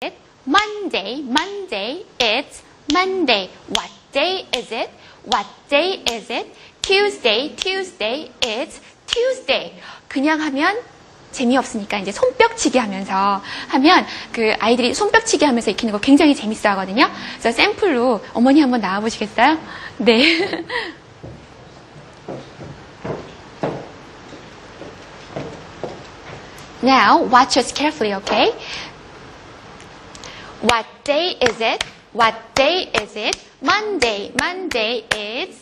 Monday, Monday, it's Monday. What day is it? What day is it? Tuesday, Tuesday, it's Tuesday. 그냥 하면 재미없으니까 이제 손뼉치기 하면서 하면 그 아이들이 손뼉치기 하면서 익히는 거 굉장히 재밌어 하거든요. 그래서 샘플로 어머니 한번 나와 보시겠어요? 네. Now, watch us carefully, okay? What day is it? What day is it? Monday, Monday, it's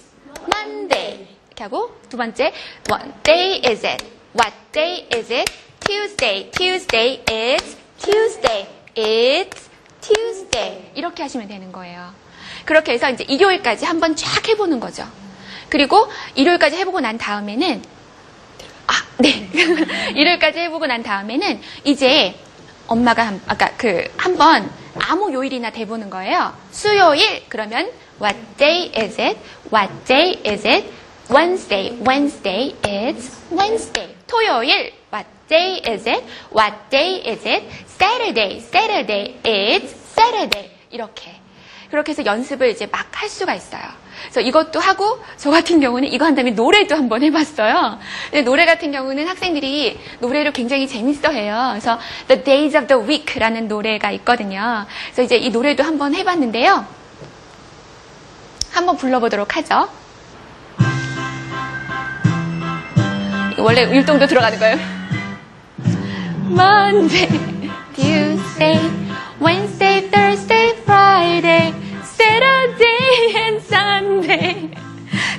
Monday. 이렇게 하고 두 번째, what day is it? What day is it? Tuesday, Tuesday, it's Tuesday, it's Tuesday. 이렇게 하시면 되는 거예요. 그렇게 해서 이제 일요일까지 한번 쫙 해보는 거죠. 그리고 일요일까지 해보고 난 다음에는 네. 일요일까지 해보고 난 다음에는 이제 엄마가 아까 한번 아무 요일이나 대보는 거예요. 수요일 그러면 what day is it? What day is it? Wednesday, Wednesday, it's Wednesday. 토요일 what day is it? What day is it? Saturday, Saturday, it's Saturday. 이렇게. 그렇게 해서 연습을 이제 막 할 수가 있어요. 그래서 이것도 하고 저 같은 경우는 이거 한 다음에 노래도 한번 해봤어요. 근데 노래 같은 경우는 학생들이 노래를 굉장히 재밌어해요. 그래서 The Days of the Week라는 노래가 있거든요. 그래서 이제 이 노래도 한번 해봤는데요. 한번 불러보도록 하죠. 원래 율동도 들어가는 거예요. Monday, Tuesday, Wednesday, Thursday, Friday, Saturday and Sunday,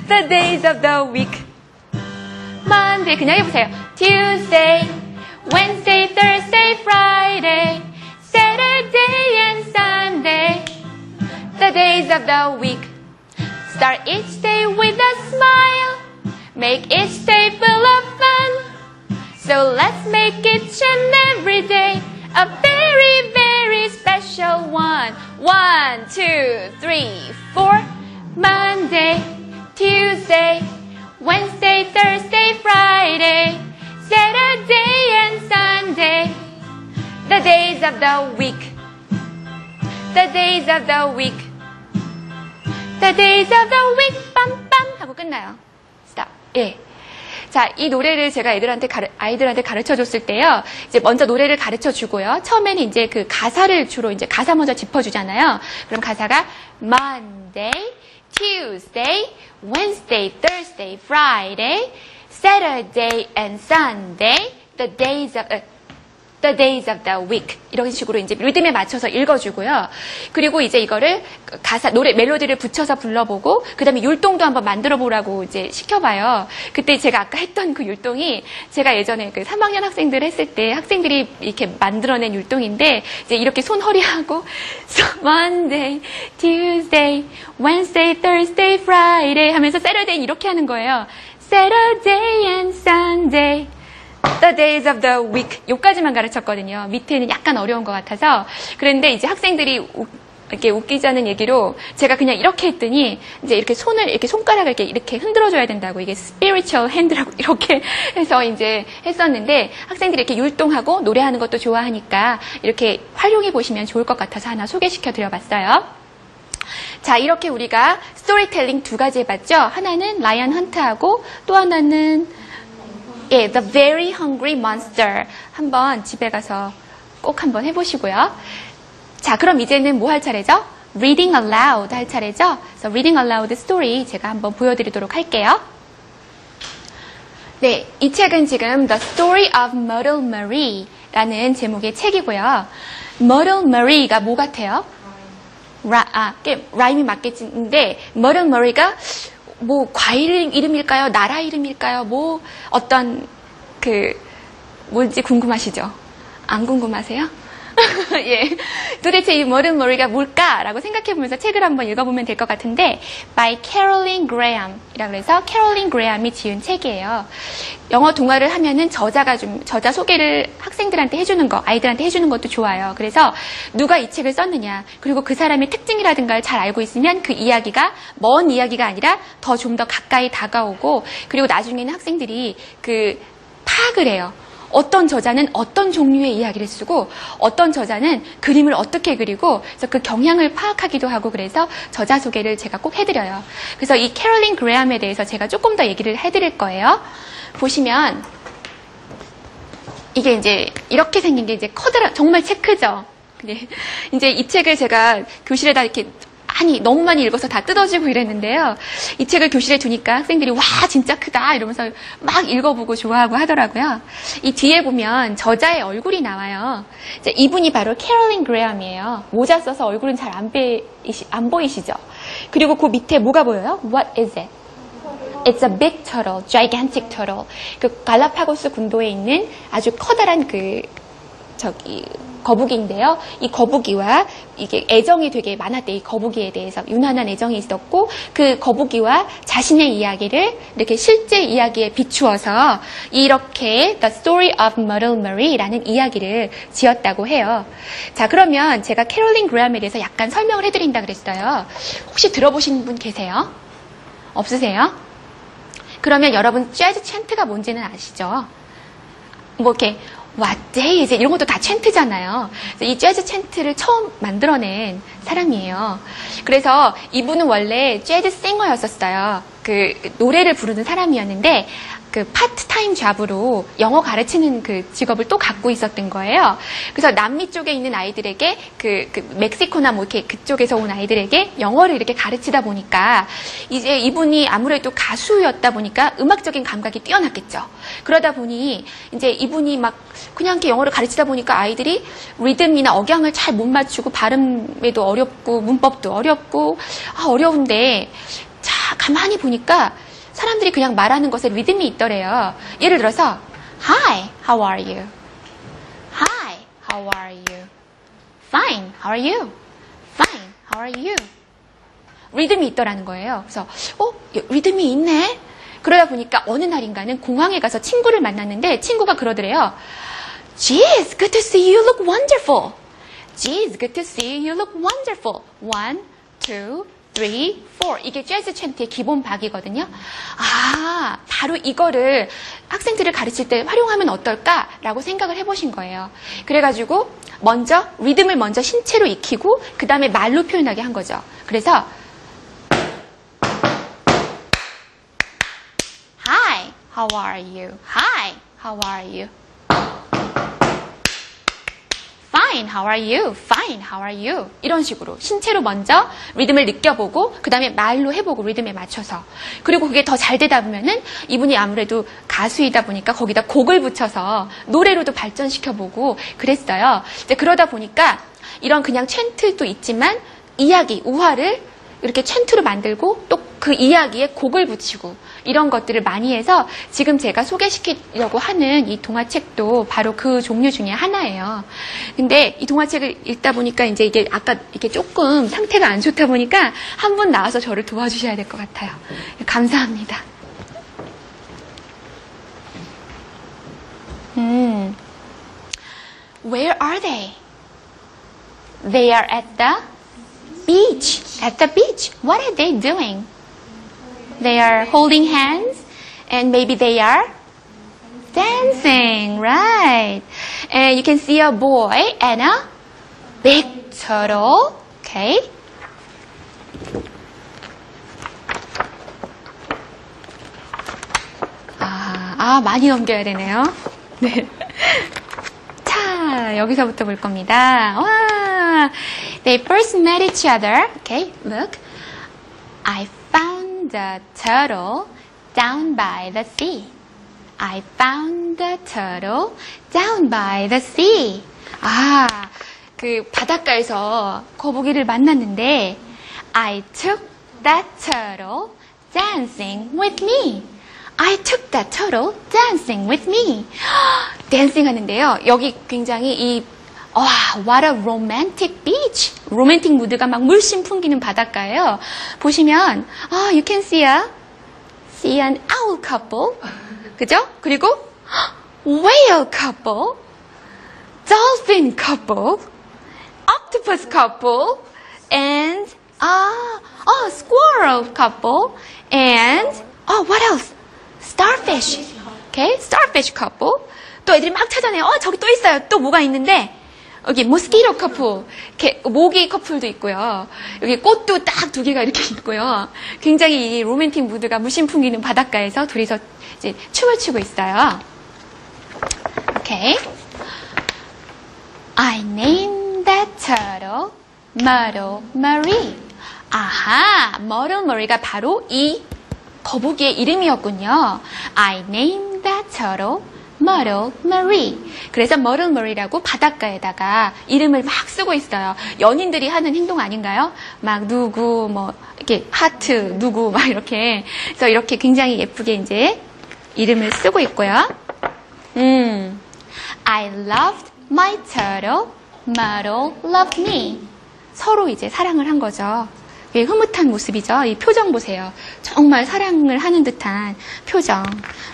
the days of the week. Monday, 그냥 해보세요. Tuesday, Wednesday, Thursday, Friday, Saturday and Sunday, the days of the week. Start each day with a smile, make each day full of fun. So let's make each and every day a very, very special one. 1, 2, 3, 4. Monday, Tuesday, Wednesday, Thursday, Friday, Saturday and Sunday. The days of the week. The days of the week. The days of the week. 빰빰 하고 끝나요. Stop. 예. 자, 이 노래를 제가 아이들한테 가르쳐 줬을 때요. 이제 먼저 노래를 가르쳐 주고요. 처음에는 이제 그 가사를 주로 이제 가사 먼저 짚어주잖아요. 그럼 가사가 Monday, Tuesday, Wednesday, Thursday, Friday, Saturday and Sunday, the days of the week. 이런 식으로 이제 리듬에 맞춰서 읽어주고요. 그리고 이제 이거를 노래 멜로디를 붙여서 불러보고, 그 다음에 율동도 한번 만들어 보라고 이제 시켜봐요. 그때 제가 아까 했던 그 율동이 제가 예전에 그 3학년 학생들 했을 때 학생들이 이렇게 만들어낸 율동인데, 이제 이렇게 손 허리하고, so Monday, Tuesday, Wednesday, Thursday, Friday 하면서 Saturday 이렇게 하는 거예요. Saturday and Sunday. The days of the week. 요까지만 가르쳤거든요. 밑에는 약간 어려운 것 같아서. 그런데 이제 학생들이 이렇게 웃기자는 얘기로 제가 그냥 이렇게 했더니 이제 이렇게 손가락을 이렇게 흔들어줘야 된다고, 이게 spiritual hand라고 이렇게 해서 이제 했었는데, 학생들이 이렇게 율동하고 노래하는 것도 좋아하니까 이렇게 활용해 보시면 좋을 것 같아서 하나 소개시켜 드려봤어요. 자, 이렇게 우리가 스토리텔링 두 가지 해봤죠. 하나는 라이언 헌트하고 또 하나는 The Very Hungry Monster. 한번 집에 가서 꼭 한번 해보시고요. 자, 그럼 이제는 뭐 할 차례죠? Reading Aloud 할 차례죠? 그래서 Reading Aloud Story 제가 한번 보여드리도록 할게요. 네, 이 책은 지금 The Story of Myrtle Marie 라는 제목의 책이고요. Myrtle Marie가 뭐 같아요? 라임이 맞겠는데, Myrtle Marie가 뭐 과일 이름일까요? 나라 이름일까요? 뭐 어떤 뭔지 궁금하시죠? 안 궁금하세요? 예. 도대체 이 Myrtle Marie가 뭘까라고 생각해보면서 책을 한번 읽어보면 될 것 같은데, by Caroline Graham이라고 해서 Caroline Graham이 지은 책이에요. 영어 동화를 하면은 저자 소개를 학생들한테 해주는 거, 아이들한테 해주는 것도 좋아요. 그래서 누가 이 책을 썼느냐, 그리고 그 사람의 특징이라든가를 잘 알고 있으면 그 이야기가 먼 이야기가 아니라 좀 더 가까이 다가오고, 그리고 나중에는 학생들이 파악을 해요. 어떤 저자는 어떤 종류의 이야기를 쓰고 어떤 저자는 그림을 어떻게 그리고 그래서 그 경향을 파악하기도 하고 그래서 저자 소개를 제가 꼭 해드려요. 그래서 이 캐롤린 그레함에 대해서 제가 조금 더 얘기를 해드릴 거예요. 보시면 이게 이제 이렇게 생긴 게 이제 커다란 정말 책 크죠. 이제 이 책을 제가 교실에다 이렇게 너무 많이 읽어서 다 뜯어지고 이랬는데요. 이 책을 교실에 두니까 학생들이 와 진짜 크다 이러면서 막 읽어보고 좋아하고 하더라고요. 이 뒤에 보면 저자의 얼굴이 나와요. 이분이 바로 캐롤린 그레함이에요. 모자 써서 얼굴은 잘 안 보이시죠? 그리고 그 밑에 뭐가 보여요? What is it? It's a big turtle, gigantic turtle. 그 갈라파고스 군도에 있는 아주 커다란 거북이인데요. 이 거북이와 이게 애정이 되게 많았대. 이 거북이에 대해서 유난한 애정이 있었고 그 거북이와 자신의 이야기를 이렇게 실제 이야기에 비추어서 이렇게 The Story of Myrtle Mary라는 이야기를 지었다고 해요. 자, 그러면 제가 캐롤린 그레함에 대해서 약간 설명을 해드린다 그랬어요. 혹시 들어보신 분 계세요? 없으세요? 그러면 여러분 재즈 챈트가 뭔지는 아시죠? 뭐 이렇게 What day is it? 이런 것도 다 챈트잖아요. 이 재즈 챈트를 처음 만들어낸 사람이에요. 그래서 이분은 원래 재즈 싱어였었어요. 그 노래를 부르는 사람이었는데 그 파트타임 잡으로 영어 가르치는 그 직업을 또 갖고 있었던 거예요. 그래서 남미 쪽에 있는 아이들에게 그 멕시코나 뭐 이렇게 그쪽에서 온 아이들에게 영어를 이렇게 가르치다 보니까 이제 이분이 아무래도 가수였다 보니까 음악적인 감각이 뛰어났겠죠. 그러다 보니 이제 이분이 막 그냥 이렇게 영어를 가르치다 보니까 아이들이 리듬이나 억양을 잘 못 맞추고 발음에도 어렵고 문법도 어렵고 어려운데 자 가만히 보니까 사람들이 그냥 말하는 것에 리듬이 있더래요. 예를 들어서 Hi, how are you? Hi, how are you? Fine, how are you? Fine, how are you? 리듬이 있더라는 거예요. 그래서 리듬이 있네? 그러다 보니까 어느 날인가는 공항에 가서 친구를 만났는데 친구가 그러더래요. Geez, good to see you look wonderful. Geez, good to see you look wonderful. 1, 2, 3, 4. 이게 재즈 챈트의 기본 박이거든요. 바로 이거를 학생들을 가르칠 때 활용하면 어떨까라고 생각을 해보신 거예요. 그래가지고 먼저 리듬을 먼저 신체로 익히고 그 다음에 말로 표현하게 한 거죠. 그래서 Hi, how are you? Hi, how are you? Fine, how are you? Fine, how are you? 이런 식으로 신체로 먼저 리듬을 느껴보고 그 다음에 말로 해보고 리듬에 맞춰서 그리고 그게 더 잘 되다 보면은 이분이 아무래도 가수이다 보니까 거기다 곡을 붙여서 노래로도 발전시켜보고 그랬어요. 이제 그러다 보니까 이런 그냥 챈트도 있지만 이야기, 우화를 이렇게 챈트로 만들고 또 그 이야기에 곡을 붙이고 이런 것들을 많이 해서 지금 제가 소개시키려고 하는 이 동화책도 바로 그 종류 중에 하나예요. 근데 이 동화책을 읽다 보니까 이제 이게 아까 이렇게 조금 상태가 안 좋다 보니까 한 분 나와서 저를 도와주셔야 될 것 같아요. 감사합니다. Where are they? They are at the beach. At the beach. What are they doing? They are holding hands and maybe they are dancing, right? And you can see a boy and a big turtle. Okay. 많이 넘겨야 되네요. 네. 자, 여기서부터 볼 겁니다. 와, they first met each other. Okay, look. I found the turtle down by the sea. I found the turtle down by the sea. 그 바닷가에서 거북이를 만났는데 I took that turtle dancing with me. I took that turtle dancing with me. 댄싱 하는데요. 여기 굉장히 what a romantic beach. 로맨틱 무드가 막 물씬 풍기는 바닷가예요. 보시면, you can see an owl couple. 그죠? 그리고, whale couple, dolphin couple, octopus couple, and, squirrel couple, and, what else? Starfish. Okay, starfish couple. 또 애들이 막 찾아내요. 저기 또 있어요. 또 뭐가 있는데 여기 모스키토 커플, 이렇게 모기 커플도 있고요. 여기 꽃도 딱 2개가 이렇게 있고요. 굉장히 이 로맨틱 무드가 무심 풍기는 바닷가에서 둘이서 이제 춤을 추고 있어요. 오케이. I named that turtle Myrtle Marie. 아하, Myrtle Marie가 바로 이 거북이의 이름이었군요. I named that turtle Myrtle Marie. 그래서 Myrtle Marie라고 바닷가에다가 이름을 막 쓰고 있어요. 연인들이 하는 행동 아닌가요? 막 누구 뭐 이렇게 하트 누구 막 이렇게. 그래서 이렇게 굉장히 예쁘게 이제 이름을 쓰고 있고요. I loved my turtle. Myrtle loved me. 서로 이제 사랑을 한 거죠. 흐뭇한 모습이죠. 이 표정 보세요. 정말 사랑을 하는 듯한 표정.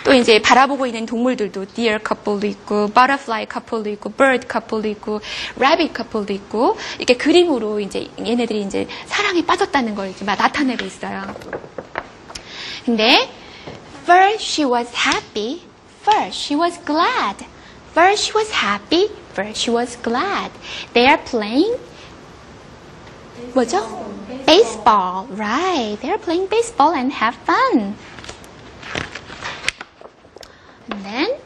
또 이제 바라보고 있는 동물들도 deer couple도 있고, butterfly couple도 있고, bird couple도 있고, rabbit couple도 있고, 이렇게 그림으로 이제 얘네들이 이제 사랑에 빠졌다는 걸 이제 막 나타내고 있어요. 근데 first she was happy, first she was glad. First she was happy, first she was glad. They are playing 뭐죠? Baseball, right. They're playing baseball and have fun. And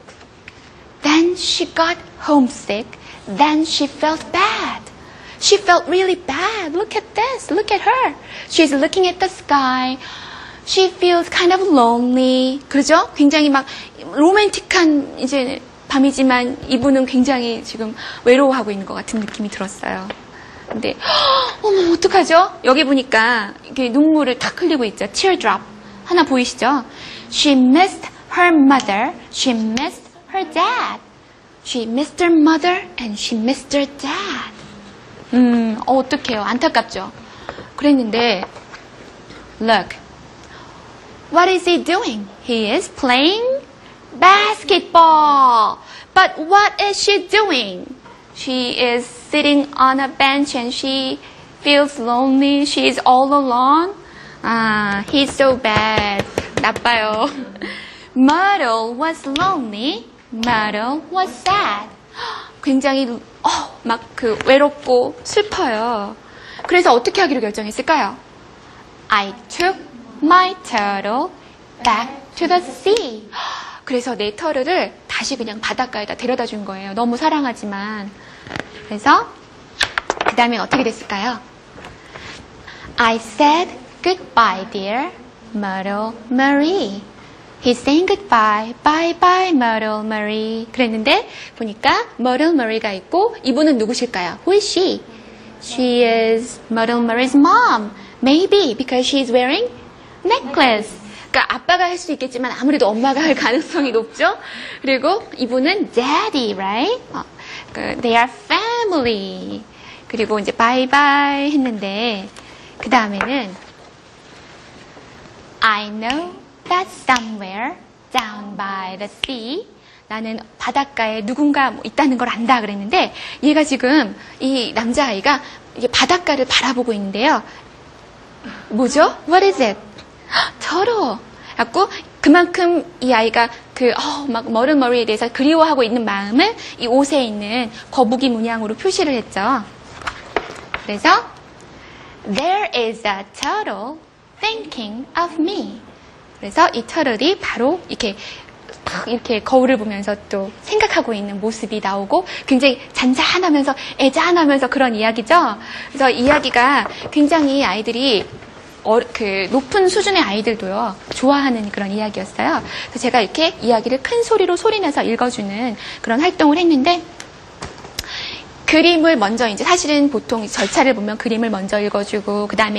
then she got homesick. Then she felt bad. She felt really bad. Look at this. Look at her. She's looking at the sky. She feels kind of lonely. 그러죠? 굉장히 막 로맨틱한 이제 밤이지만 이분은 굉장히 지금 외로워하고 있는 것 같은 느낌이 들었어요. 근데 어머 어떡하죠? 여기 보니까 이렇게 눈물을 탁 흘리고 있죠. Teardrop 하나 보이시죠? She missed her mother. She missed her dad. She missed her mother and she missed her dad. 어떡해요? 안타깝죠? 그랬는데 Look. What is he doing? He is playing basketball. But what is she doing? She is sitting on a bench and she feels lonely. She is all alone. He's so bad. 나빠요. Myrtle was lonely. Myrtle was sad. 굉장히 막 그 외롭고 슬퍼요. 그래서 어떻게 하기로 결정했을까요? I took my turtle back to the sea. 그래서 내 터틀을 다시 그냥 바닷가에다 데려다 준 거예요. 너무 사랑하지만. 그래서 그 다음엔 어떻게 됐을까요? I said goodbye, dear Myrtle Marie. He's saying goodbye, bye bye, Myrtle Marie. 그랬는데 보니까 Myrtle Marie가 있고 이분은 누구실까요? Who is she? She is Myrtle Marie's mom. Maybe because she's wearing necklace. 그러니까 아빠가 할 수도 있겠지만 아무래도 엄마가 할 가능성이 높죠. 그리고 이분은 daddy, right? They are family. 그리고 이제 bye bye 했는데 그 다음에는 I know that somewhere down by the sea. 나는 바닷가에 누군가 있다는 걸 안다 그랬는데 얘가 지금 이 남자아이가 이게 바닷가를 바라보고 있는데요. 뭐죠? What is it? 저러. 갖고 그만큼 이 아이가 막 머리에 대해서 그리워하고 있는 마음을 이 옷에 있는 거북이 문양으로 표시를 했죠. 그래서 There is a turtle thinking of me. 그래서 이 터틀이 바로 이렇게 거울을 보면서 또 생각하고 있는 모습이 나오고 굉장히 잔잔하면서 애잔하면서 그런 이야기죠. 그래서 이야기가 굉장히 아이들이 그 높은 수준의 아이들도요 좋아하는 그런 이야기였어요. 그래서 제가 이렇게 이야기를 큰 소리로 소리내서 읽어주는 그런 활동을 했는데 그림을 먼저 이제 사실은 보통 절차를 보면 그림을 먼저 읽어주고 그 다음에